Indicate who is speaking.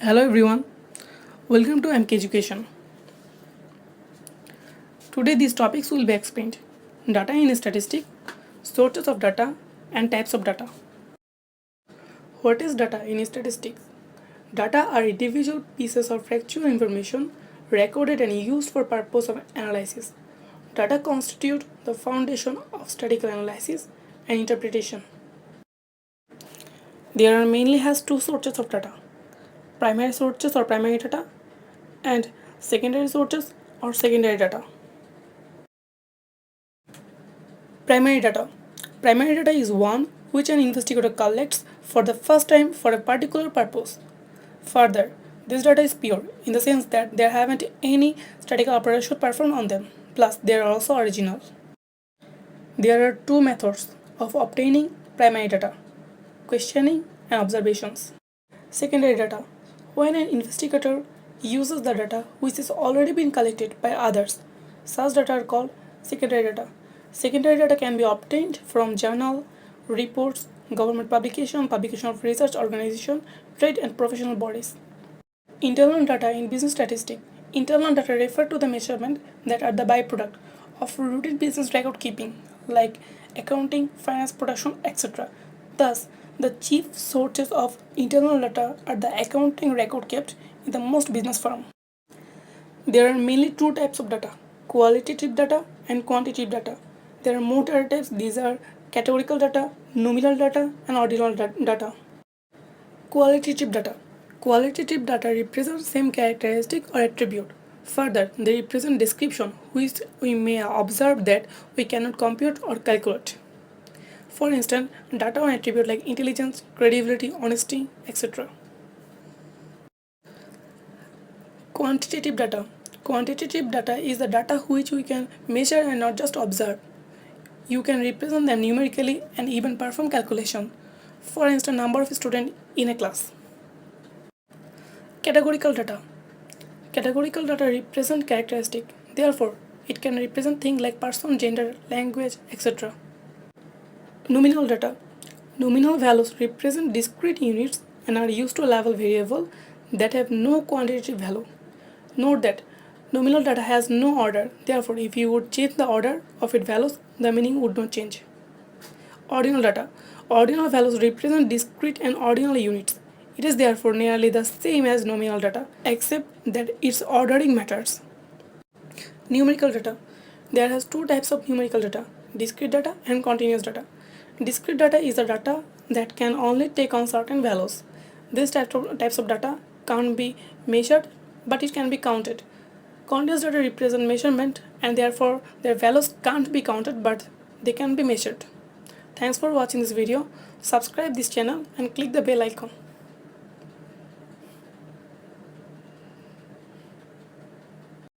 Speaker 1: Hello everyone, welcome to MK Education. Today these topics will be explained. Data in statistics, sources of data and types of data. What is data in statistics? Data are individual pieces of factual information recorded and used for purpose of analysis. Data constitute the foundation of statistical analysis and interpretation. There are mainly has two sources of data. Primary sources or primary data and secondary sources or secondary data. Primary data. Primary data is one which an investigator collects for the first time for a particular purpose. Further, this data is pure in the sense that there haven't any statistical operation performed on them. Plus, they are also original. There are two methods of obtaining primary data: questioning and observations. Secondary data. When an investigator uses the data which has already been collected by others, such data are called secondary data. Secondary data can be obtained from journal, reports, government publication of research organization, trade and professional bodies. Internal data in business statistics. Internal data refer to the measurement that are the byproduct of routine business record keeping, like accounting, finance, production, etc. Thus, the chief sources of internal data are the accounting record kept in the most business firm. There are mainly two types of data: qualitative data and quantitative data. There are more data types. These are categorical data, nominal data, and ordinal data. Qualitative data. Qualitative data represent same characteristic or attribute. Further, they represent description which we may observe that we cannot compute or calculate. For instance, data on attribute like intelligence, credibility, honesty, etc. Quantitative data. Quantitative data is the data which we can measure and not just observe. You can represent them numerically and even perform calculation. For instance, number of students in a class. Categorical data. Categorical data represent characteristic. Therefore, it can represent things like person, gender, language, etc. Nominal data. Nominal values represent discrete units and are used to label variable that have no quantitative value. Note that nominal data has no order. Therefore, if you would change the order of its values, the meaning would not change. Ordinal data. Ordinal values represent discrete and ordinal units. It is therefore nearly the same as nominal data, except that its ordering matters. Numerical data. There has two types of numerical data: discrete data and continuous data. Discrete data is the data that can only take on certain values. These types of data can't be measured, but it can be counted. Continuous data represent measurement and therefore their values can't be counted, but they can be measured. Thanks for watching this video. Subscribe this channel and click the bell icon.